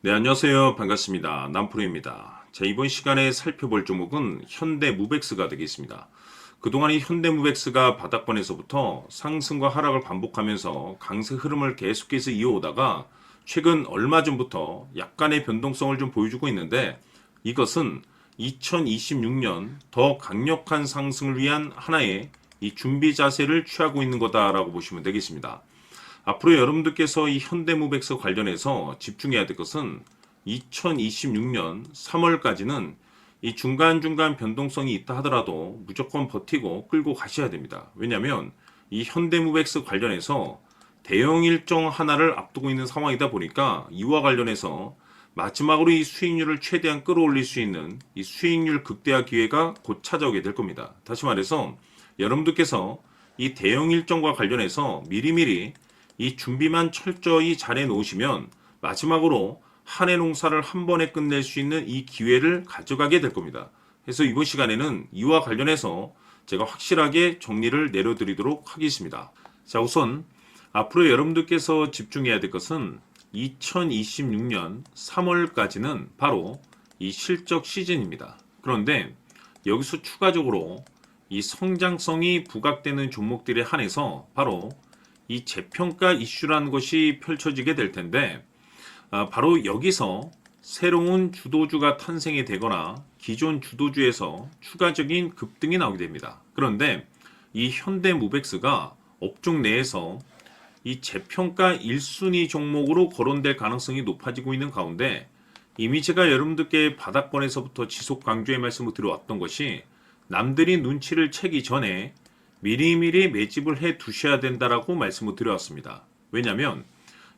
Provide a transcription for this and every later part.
네, 안녕하세요. 반갑습니다. 남프로입니다. 자, 이번 시간에 살펴볼 종목은 현대무백스가 되겠습니다. 그동안 이 현대무백스가 바닥권에서부터 상승과 하락을 반복하면서 강세 흐름을 계속해서 이어오다가 최근 얼마 전부터 약간의 변동성을 좀 보여주고 있는데, 이것은 2026년 더 강력한 상승을 위한 하나의 이 준비 자세를 취하고 있는 거다라고 보시면 되겠습니다. 앞으로 여러분들께서 이 현대무백스 관련해서 집중해야 될 것은 2026년 3월까지는 이 중간중간 변동성이 있다 하더라도 무조건 버티고 끌고 가셔야 됩니다. 왜냐하면 이 현대무백스 관련해서 대형 일정 하나를 앞두고 있는 상황이다 보니까 이와 관련해서 마지막으로 이 수익률을 최대한 끌어올릴 수 있는 이 수익률 극대화 기회가 곧 찾아오게 될 겁니다. 다시 말해서 여러분들께서 이 대형 일정과 관련해서 미리미리 이 준비만 철저히 잘 해놓으시면 마지막으로 한 해 농사를 한 번에 끝낼 수 있는 이 기회를 가져가게 될 겁니다. 그래서 이번 시간에는 이와 관련해서 제가 확실하게 정리를 내려드리도록 하겠습니다. 자, 우선 앞으로 여러분들께서 집중해야 될 것은 2026년 3월까지는 바로 이 실적 시즌입니다. 그런데 여기서 추가적으로 이 성장성이 부각되는 종목들에 한해서 바로 이 재평가 이슈라는 것이 펼쳐지게 될 텐데, 바로 여기서 새로운 주도주가 탄생이 되거나 기존 주도주에서 추가적인 급등이 나오게 됩니다. 그런데 이 현대무백스가 업종 내에서 이 재평가 1순위 종목으로 거론될 가능성이 높아지고 있는 가운데, 이미 제가 여러분들께 바닥권에서부터 지속 강조의 말씀을 드려왔던 것이 남들이 눈치를 채기 전에 미리미리 매집을 해 두셔야 된다라고 말씀을 드려왔습니다. 왜냐하면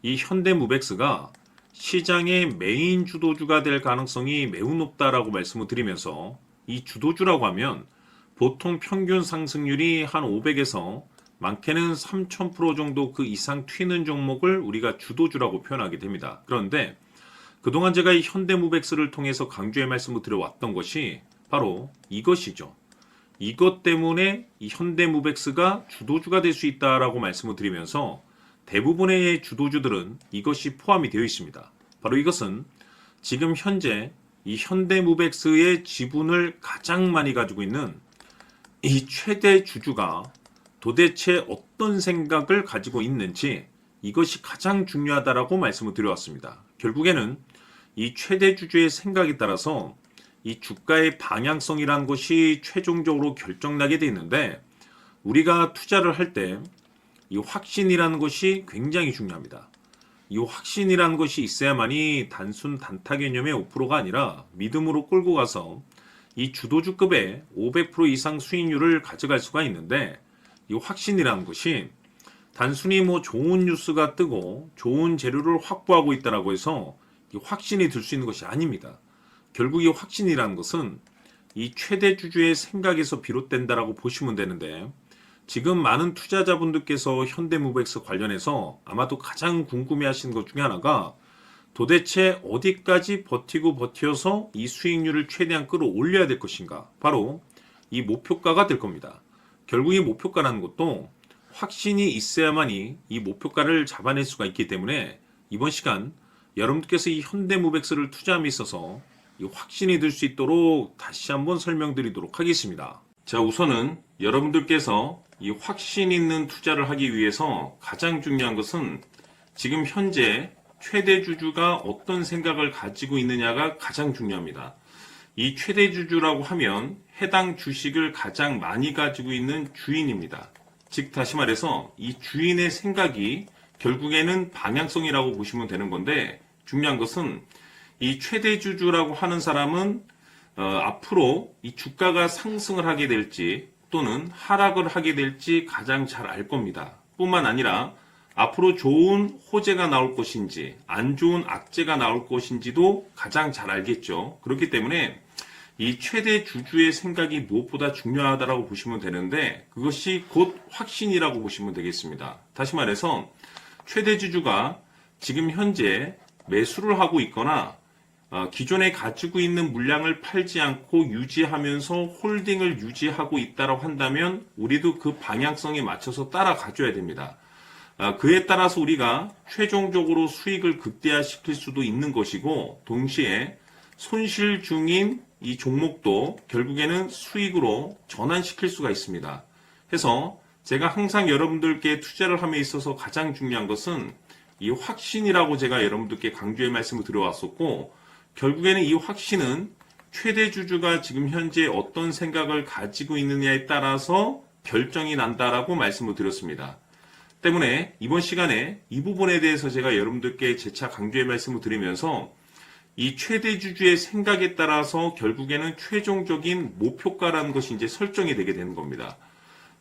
이 현대무백스가 시장의 메인 주도주가 될 가능성이 매우 높다라고 말씀을 드리면서, 이 주도주라고 하면 보통 평균 상승률이 한 500에서 많게는 3000% 정도 그 이상 튀는 종목을 우리가 주도주라고 표현하게 됩니다. 그런데 그동안 제가 이 현대무백스를 통해서 강조의 말씀을 드려왔던 것이 바로 이것이죠. 이것 때문에 이 현대무백스가 주도주가 될 수 있다라고 말씀을 드리면서 대부분의 주도주들은 이것이 포함이 되어 있습니다. 바로 이것은 지금 현재 이 현대무백스의 지분을 가장 많이 가지고 있는 이 최대 주주가 도대체 어떤 생각을 가지고 있는지, 이것이 가장 중요하다라고 말씀을 드려왔습니다. 결국에는 이 최대 주주의 생각에 따라서 이 주가의 방향성이라는 것이 최종적으로 결정나게 되어 있는데, 우리가 투자를 할 때 이 확신이라는 것이 굉장히 중요합니다. 이 확신이라는 것이 있어야만이 단순 단타 개념의 5%가 아니라 믿음으로 끌고 가서 이 주도주급의 500% 이상 수익률을 가져갈 수가 있는데, 이 확신이라는 것이 단순히 뭐 좋은 뉴스가 뜨고 좋은 재료를 확보하고 있다라고 해서 이 확신이 들 수 있는 것이 아닙니다. 결국 이 확신이라는 것은 이 최대 주주의 생각에서 비롯된다라고 보시면 되는데, 지금 많은 투자자분들께서 현대무백스 관련해서 아마도 가장 궁금해하시는 것 중에 하나가 도대체 어디까지 버티고 버텨서 이 수익률을 최대한 끌어올려야 될 것인가, 바로 이 목표가가 될 겁니다. 결국 이 목표가라는 것도 확신이 있어야만이 이 목표가를 잡아낼 수가 있기 때문에 이번 시간 여러분들께서 이 현대무백스를 투자함에 있어서 이 확신이 들 수 있도록 다시 한번 설명드리도록 하겠습니다. 자, 우선은 여러분들께서 이 확신 있는 투자를 하기 위해서 가장 중요한 것은 지금 현재 최대 주주가 어떤 생각을 가지고 있느냐가 가장 중요합니다. 이 최대 주주라고 하면 해당 주식을 가장 많이 가지고 있는 주인입니다. 즉 다시 말해서 이 주인의 생각이 결국에는 방향성이라고 보시면 되는 건데, 중요한 것은 이 최대 주주라고 하는 사람은 앞으로 이 주가가 상승을 하게 될지 또는 하락을 하게 될지 가장 잘 알 겁니다. 뿐만 아니라 앞으로 좋은 호재가 나올 것인지 안 좋은 악재가 나올 것인지도 가장 잘 알겠죠. 그렇기 때문에 이 최대 주주의 생각이 무엇보다 중요하다고 보시면 되는데, 그것이 곧 확신이라고 보시면 되겠습니다. 다시 말해서 최대 주주가 지금 현재 매수를 하고 있거나 기존에 가지고 있는 물량을 팔지 않고 유지하면서 홀딩을 유지하고 있다고 한다면 우리도 그 방향성에 맞춰서 따라가줘야 됩니다. 그에 따라서 우리가 최종적으로 수익을 극대화시킬 수도 있는 것이고 동시에 손실 중인 이 종목도 결국에는 수익으로 전환시킬 수가 있습니다. 해서 제가 항상 여러분들께 투자를 함에 있어서 가장 중요한 것은 이 확신이라고 제가 여러분들께 강조의 말씀을 드려왔었고 결국에는 이 확신은 최대 주주가 지금 현재 어떤 생각을 가지고 있느냐에 따라서 결정이 난다라고 말씀을 드렸습니다. 때문에 이번 시간에 이 부분에 대해서 제가 여러분들께 재차 강조의 말씀을 드리면서 이 최대 주주의 생각에 따라서 결국에는 최종적인 목표가라는 것이 이제 설정이 되게 되는 겁니다.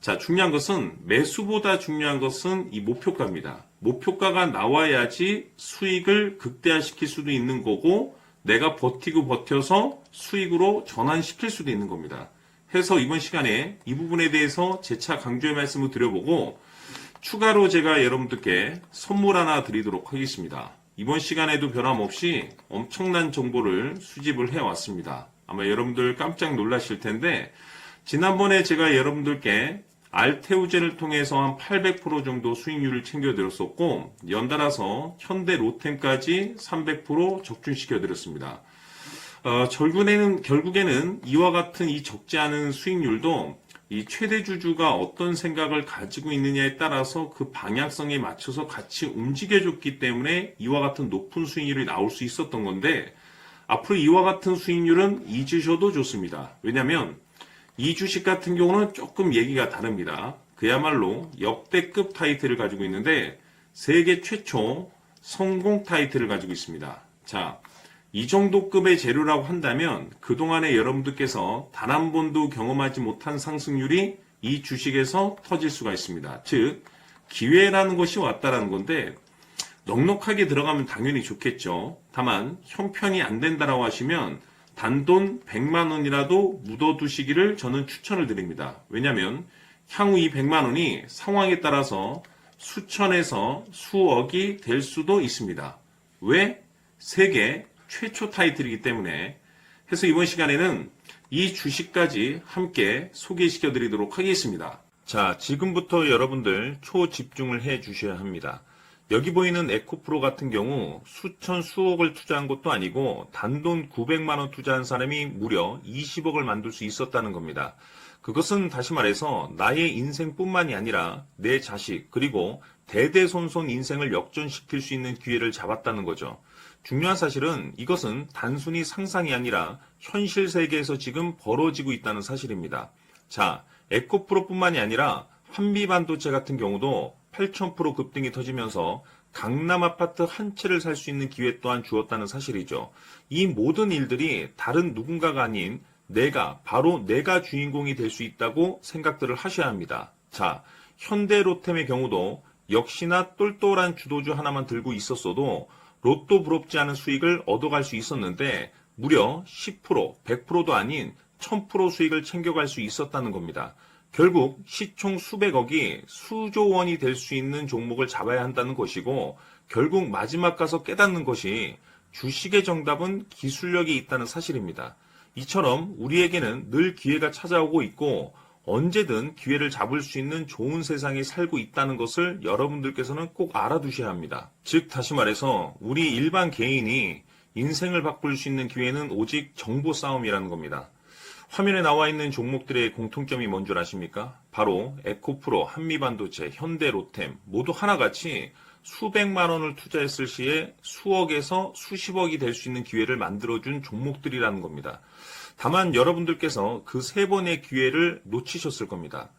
자, 중요한 것은 매수보다 중요한 것은 이 목표가입니다. 목표가가 나와야지 수익을 극대화시킬 수도 있는 거고 내가 버티고 버텨서 수익으로 전환시킬 수도 있는 겁니다. 해서 이번 시간에 이 부분에 대해서 재차 강조의 말씀을 드려보고 추가로 제가 여러분들께 선물 하나 드리도록 하겠습니다. 이번 시간에도 변함없이 엄청난 정보를 수집을 해왔습니다. 아마 여러분들 깜짝 놀라실 텐데 지난번에 제가 여러분들께 알테우제를 통해서 한 800% 정도 수익률을 챙겨드렸었고 연달아서 현대 로템까지 300% 적중시켜드렸습니다. 결국에는 이와 같은 이 적지 않은 수익률도 이 최대 주주가 어떤 생각을 가지고 있느냐에 따라서 그 방향성에 맞춰서 같이 움직여줬기 때문에 이와 같은 높은 수익률이 나올 수 있었던 건데 앞으로 이와 같은 수익률은 잊으셔도 좋습니다. 왜냐하면 이 주식 같은 경우는 조금 얘기가 다릅니다. 그야말로 역대급 타이틀을 가지고 있는데 세계 최초 성공 타이틀을 가지고 있습니다. 자, 이 정도 급의 재료라고 한다면 그동안에 여러분들께서 단 한 번도 경험하지 못한 상승률이 이 주식에서 터질 수가 있습니다. 즉 기회라는 것이 왔다라는 건데 넉넉하게 들어가면 당연히 좋겠죠. 다만 형편이 안 된다라고 하시면 단돈 100만 원이라도 묻어두시기를 저는 추천을 드립니다. 왜냐하면 향후 이 100만 원이 상황에 따라서 수천에서 수억이 될 수도 있습니다. 왜? 세계 최초 타이틀이기 때문에. 해서 이번 시간에는 이 주식까지 함께 소개시켜 드리도록 하겠습니다. 자, 지금부터 여러분들 초집중을 해 주셔야 합니다. 여기 보이는 에코프로 같은 경우 수천 수억을 투자한 것도 아니고 단돈 900만 원 투자한 사람이 무려 20억을 만들 수 있었다는 겁니다. 그것은 다시 말해서 나의 인생뿐만이 아니라 내 자식 그리고 대대손손 인생을 역전시킬 수 있는 기회를 잡았다는 거죠. 중요한 사실은 이것은 단순히 상상이 아니라 현실 세계에서 지금 벌어지고 있다는 사실입니다. 자, 에코프로뿐만이 아니라 한미반도체 같은 경우도 8,000% 급등이 터지면서 강남 아파트 한 채를 살 수 있는 기회 또한 주었다는 사실이죠. 이 모든 일들이 다른 누군가가 아닌 바로 내가 주인공이 될 수 있다고 생각들을 하셔야 합니다. 자, 현대로템의 경우도 역시나 똘똘한 주도주 하나만 들고 있었어도 로또 부럽지 않은 수익을 얻어갈 수 있었는데 무려 10%, 100%도 아닌 1000% 수익을 챙겨갈 수 있었다는 겁니다. 결국 시총 수백억이 수조 원이 될 수 있는 종목을 잡아야 한다는 것이고 결국 마지막 가서 깨닫는 것이 주식의 정답은 기술력이 있다는 사실입니다. 이처럼 우리에게는 늘 기회가 찾아오고 있고 언제든 기회를 잡을 수 있는 좋은 세상에 살고 있다는 것을 여러분들께서는 꼭 알아두셔야 합니다. 즉 다시 말해서 우리 일반 개인이 인생을 바꿀 수 있는 기회는 오직 정보 싸움이라는 겁니다. 화면에 나와 있는 종목들의 공통점이 뭔 줄 아십니까? 바로 에코프로, 한미반도체, 현대로템 모두 하나같이 수백만 원을 투자했을 시에 수억에서 수십억이 될 수 있는 기회를 만들어준 종목들이라는 겁니다. 다만 여러분들께서 그 세 번의 기회를 놓치셨을 겁니다.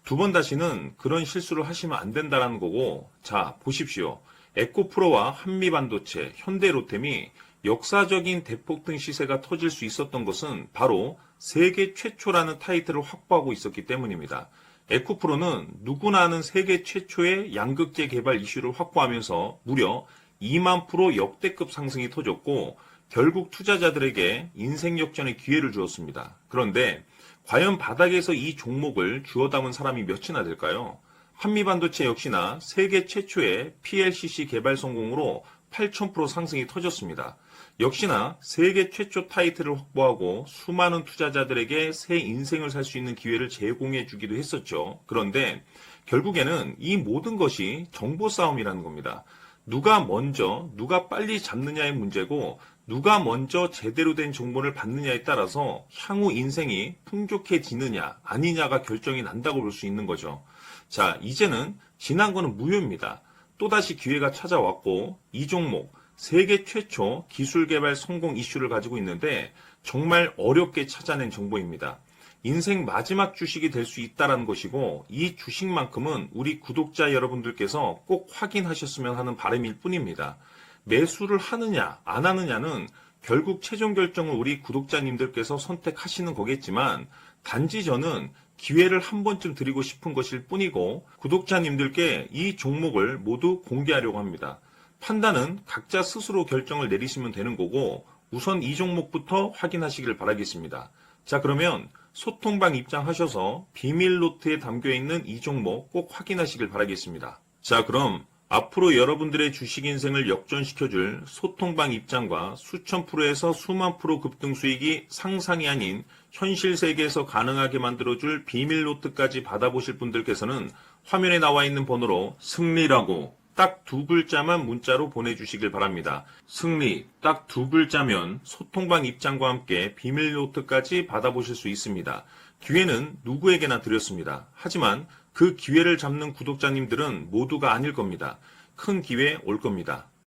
두 번 다시는 그런 실수를 하시면 안 된다는 거고, 자 보십시오. 에코프로와 한미반도체, 현대로템이 역사적인 대폭등 시세가 터질 수 있었던 것은 바로 세계 최초라는 타이틀을 확보하고 있었기 때문입니다. 에코프로는 누구나 아는 세계 최초의 양극재 개발 이슈를 확보하면서 무려 2만 프로 역대급 상승이 터졌고 결국 투자자들에게 인생 역전의 기회를 주었습니다. 그런데 과연 바닥에서 이 종목을 주워 담은 사람이 몇이나 될까요? 한미반도체 역시나 세계 최초의 PLCC 개발 성공으로 8,000% 상승이 터졌습니다. 역시나 세계 최초 타이틀을 확보하고 수많은 투자자들에게 새 인생을 살 수 있는 기회를 제공해 주기도 했었죠. 그런데 결국에는 이 모든 것이 정보 싸움이라는 겁니다. 누가 먼저, 누가 빨리 잡느냐의 문제고, 누가 먼저 제대로 된 정보를 받느냐에 따라서 향후 인생이 풍족해지느냐, 아니냐가 결정이 난다고 볼 수 있는 거죠. 자, 이제는 지난 거는 무효입니다. 또다시 기회가 찾아왔고, 이 종목, 세계 최초 기술 개발 성공 이슈를 가지고 있는데, 정말 어렵게 찾아낸 정보입니다. 인생 마지막 주식이 될 수 있다는 것이고, 이 주식만큼은 우리 구독자 여러분들께서 꼭 확인하셨으면 하는 바람일 뿐입니다. 매수를 하느냐 안 하느냐는 결국 최종 결정을 우리 구독자님들께서 선택하시는 거겠지만, 단지 저는 기회를 한 번쯤 드리고 싶은 것일 뿐이고, 구독자님들께 이 종목을 모두 공개하려고 합니다. 판단은 각자 스스로 결정을 내리시면 되는 거고, 우선 이 종목부터 확인하시길 바라겠습니다. 자, 그러면 소통방 입장하셔서 비밀 노트에 담겨 있는 이 종목 꼭 확인하시길 바라겠습니다. 자, 그럼 앞으로 여러분들의 주식 인생을 역전시켜줄 소통방 입장과 수천 프로에서 수만 프로 급등 수익이 상상이 아닌 현실 세계에서 가능하게 만들어줄 비밀 노트까지 받아보실 분들께서는 화면에 나와 있는 번호로 승리라고 딱 두 글자만 문자로 보내주시길 바랍니다. 승리 딱 두 글자면 소통방 입장과 함께 비밀 노트까지 받아보실 수 있습니다. 기회는 누구에게나 드렸습니다. 하지만 그 기회를 잡는 구독자님들은 모두가 아닐 겁니다. 큰 기회 올 겁니다.